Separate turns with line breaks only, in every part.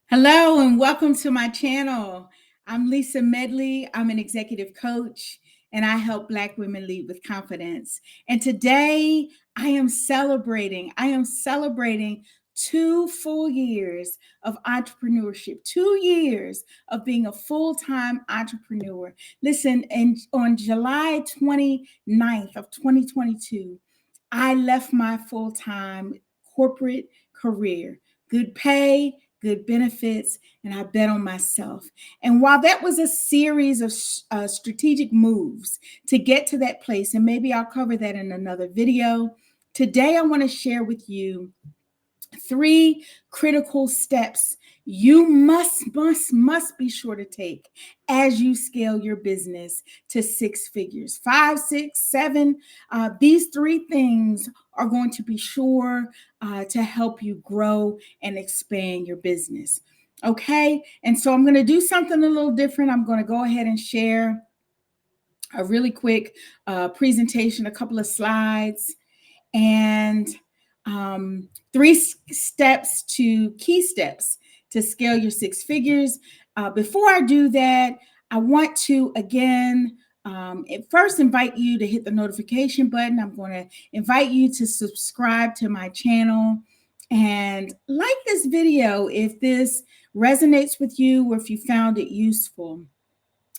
Hello and welcome to my channel. I'm Lisa Medley. I'm an executive coach and I help Black women lead with confidence. And today I am celebrating 2 full years of entrepreneurship, 2 years of being a full-time entrepreneur. Listen, and on July 29th of 2022, I left my full-time corporate career, good pay, good benefits, and I bet on myself. And while that was a series of strategic moves to get to that place, and maybe I'll cover that in another video, today I want to share with you 3 critical steps you must be sure to take as you scale your business to 6 figures, 5, 6, 7. These 3 things are going to be sure to help you grow and expand your business. Okay, and so I'm going to do something a little different. I'm going to go ahead and share a really quick presentation, a couple of slides, and 3 key steps to scale your 6 figures. Before I do that, I want to again first invite you to hit the notification button. I'm going to invite you to subscribe to my channel and like this video if this resonates with you or if you found it useful.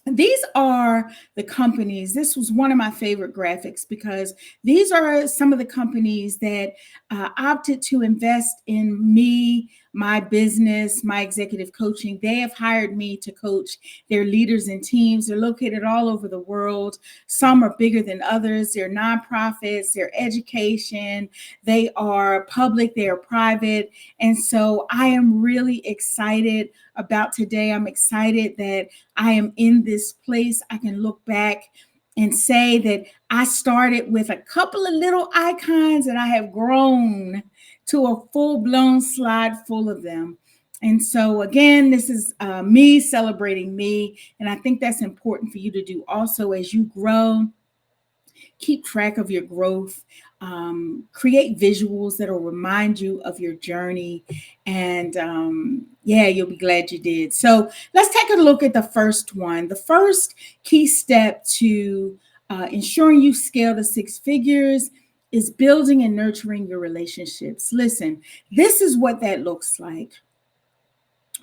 These are the companies. This was one of my favorite graphics because these are some of the companies that opted to invest in me, my business, my executive coaching. They have hired me to coach their leaders and teams. They're located all over the world. Some are bigger than others. They're nonprofits, they're education, they are public, they are private. And so I am really excited about today. I'm excited that I am in this place. I can look back and say that I started with a couple of little icons and I have grown to a full-blown slide full of them. And so again, this is me celebrating me. And I think that's important for you to do also as you grow. Keep track of your growth, create visuals that will remind you of your journey. And yeah, you'll be glad you did. So let's take a look at the first one. The first key step to ensuring you scale to 6 figures is building and nurturing your relationships. Listen, this is what that looks like.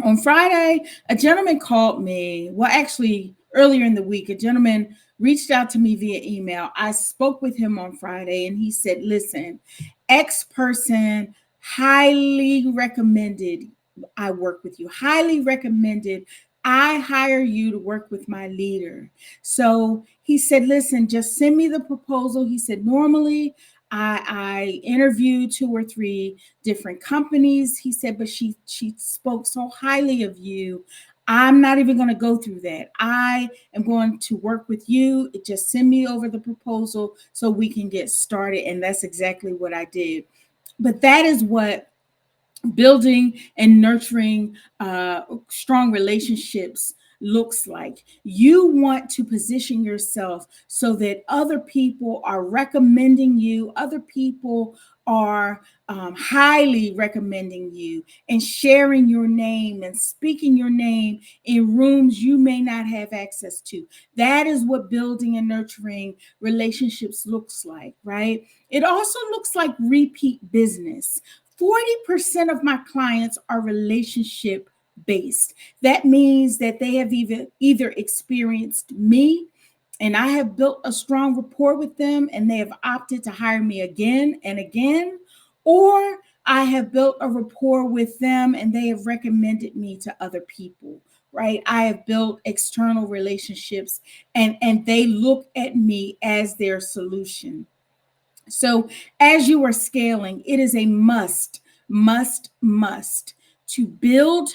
On Friday, a gentleman called me. Well, actually, earlier in the week, a gentleman reached out to me via email. I spoke with him on Friday and he said, listen, X person highly recommended I work with you, highly recommended I hire you to work with my leader. So he said, listen, just send me the proposal. He said, normally I interviewed 2 or 3 different companies. He said, but she spoke so highly of you. I'm not even going to go through that. I am going to work with you. Just send me over the proposal so we can get started. And that's exactly what I did. But that is what building and nurturing strong relationships looks like. You want to position yourself so that other people are recommending you, other people are highly recommending you and sharing your name and speaking your name in rooms you may not have access to. That is what building and nurturing relationships looks like, right? It also looks like repeat business. 40% of my clients are relationship based. That means that they have either experienced me and I have built a strong rapport with them and they have opted to hire me again and again, or I have built a rapport with them and they have recommended me to other people. Right? I have built external relationships and they look at me as their solution. So as you are scaling, it is a must to build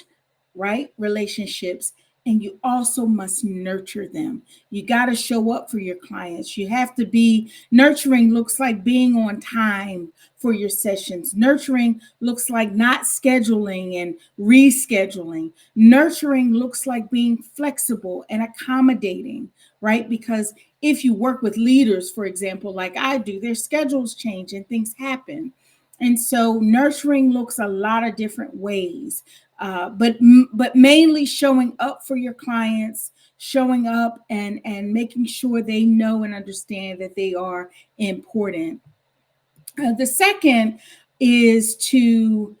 right relationships, and you also must nurture them. You got to show up for your clients. You have to be nurturing. Looks like being on time for your sessions. Nurturing looks like not scheduling and rescheduling. Nurturing looks like being flexible and accommodating, right? Because if you work with leaders, for example, like I do, their schedules change and things happen. And so nurturing looks a lot of different ways, but mainly showing up for your clients, showing up and making sure they know and understand that they are important. The second is to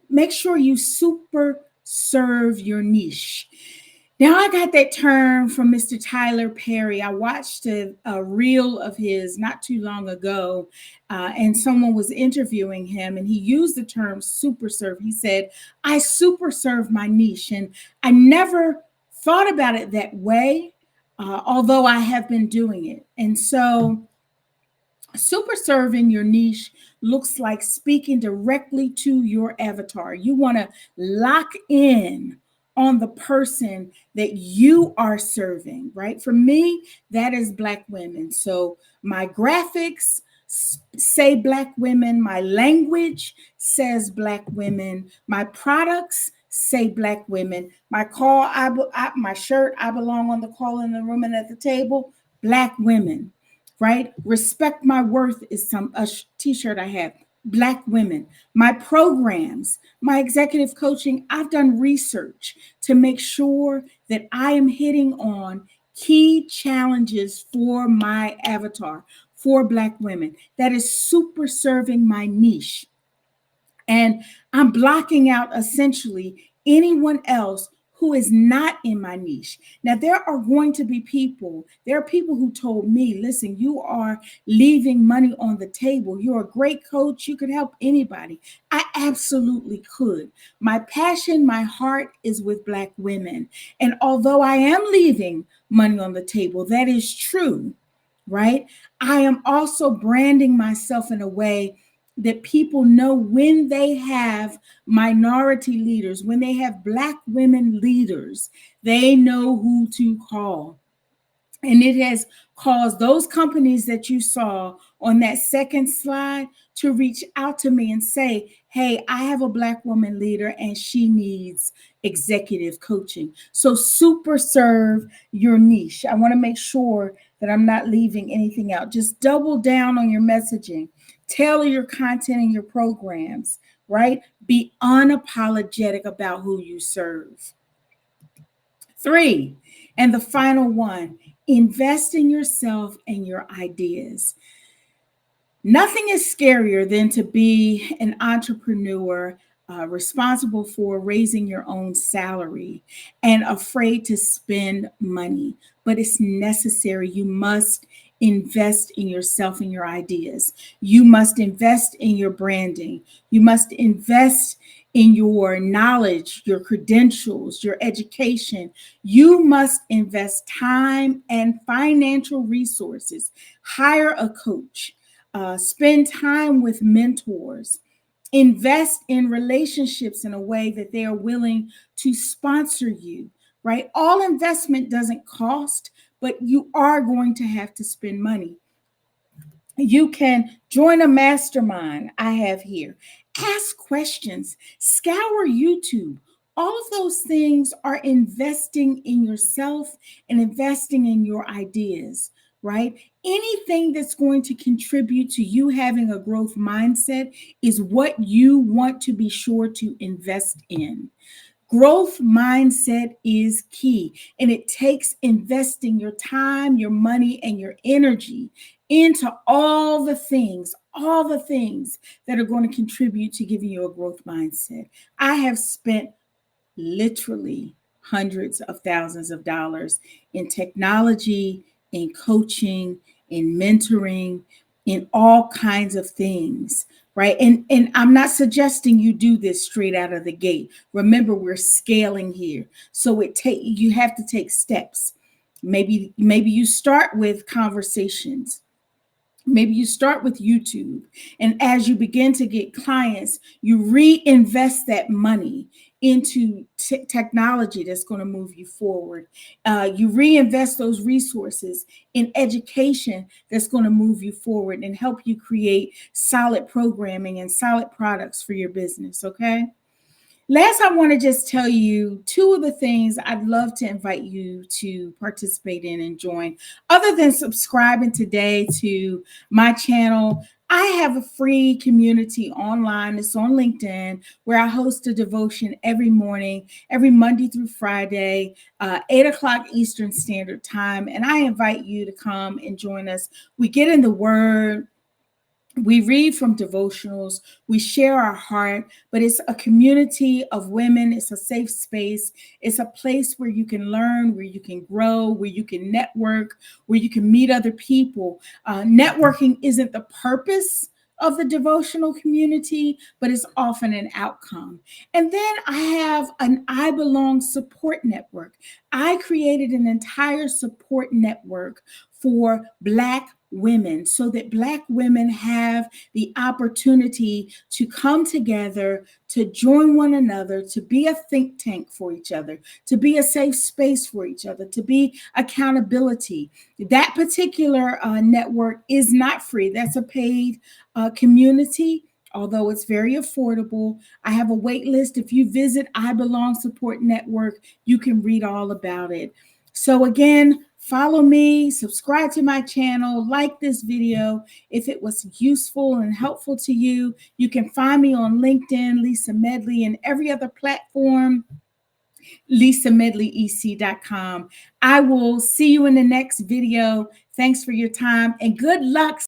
make sure you super serve your niche. Now, I got that term from Mr. Tyler Perry. I watched a reel of his not too long ago, and someone was interviewing him, and he used the term super serve. He said, I super serve my niche. And I never thought about it that way, although I have been doing it. And so, super serving your niche looks like speaking directly to your avatar. You want to lock in on the person that you are serving, right? For me, that is Black women. So my graphics say Black women, my language says Black women, my products say Black women, my my shirt, I belong on the call in the room and at the table, Black women, right? Respect my worth is a t-shirt I have. Black women. My programs, my executive coaching, I've done research to make sure that I am hitting on key challenges for my avatar, for Black women. That is super serving my niche. And I'm blocking out essentially anyone else who is not in my niche. Now, there are people who told me, listen, you are leaving money on the table. You're a great coach. You could help anybody. I absolutely could. My passion, my heart is with Black women. And although I am leaving money on the table, that is true, right? I am also branding myself in a way that people know when they have minority leaders, when they have Black women leaders, they know who to call. And it has caused those companies that you saw on that second slide to reach out to me and say, hey, I have a Black woman leader and she needs executive coaching. So super serve your niche. I want to make sure that I'm not leaving anything out. Just double down on your messaging, tailor your content and your programs, right? Be unapologetic about who you serve. Three, and the final one, invest in yourself and your ideas. Nothing is scarier than to be an entrepreneur, responsible for raising your own salary and afraid to spend money. But it's necessary. You must invest in yourself and your ideas. You must invest in your branding. You must invest in your knowledge, your credentials, your education. You must invest time and financial resources. Hire a coach, spend time with mentors, invest in relationships in a way that they are willing to sponsor you, right? All investment doesn't cost, but you are going to have to spend money. You can join a mastermind I have here. Ask questions, scour YouTube. All of those things are investing in yourself and investing in your ideas, right? Anything that's going to contribute to you having a growth mindset is what you want to be sure to invest in. Growth mindset is key, and it takes investing your time, your money, and your energy into all the things that are going to contribute to giving you a growth mindset. I have spent literally hundreds of thousands of dollars in technology, in coaching, in mentoring, in all kinds of things, right? And I'm not suggesting you do this straight out of the gate. Remember, we're scaling here. So you have to take steps. Maybe you start with conversations. Maybe you start with YouTube, and as you begin to get clients, you reinvest that money into technology that's going to move you forward. You reinvest those resources in education that's going to move you forward and help you create solid programming and solid products for your business. Okay. Last, I want to just tell you two of the things I'd love to invite you to participate in and join. Other than subscribing today to my channel, I have a free community online. It's on LinkedIn where I host a devotion every morning, every Monday through Friday, 8 o'clock Eastern Standard Time. And I invite you to come and join us. We get in the Word, we read from devotionals, we share our heart, but it's a community of women. It's a safe space. It's a place where you can learn, where you can grow, where you can network, where you can meet other people. Networking isn't the purpose of the devotional community, but it's often an outcome. And then I have an I Belong support network. I created an entire support network for Black women so that Black women have the opportunity to come together, to join one another, to be a think tank for each other, to be a safe space for each other, to be accountability. That particular network is not free. That's a paid community. Although it's very affordable, I have a wait list. If you visit I Belong Support Network, you can read all about it. So again, follow me, subscribe to my channel, like this video. If it was useful and helpful to you, you can find me on LinkedIn, Lisa Medley, and every other platform, lisamedleyec.com. I will see you in the next video. Thanks for your time and good luck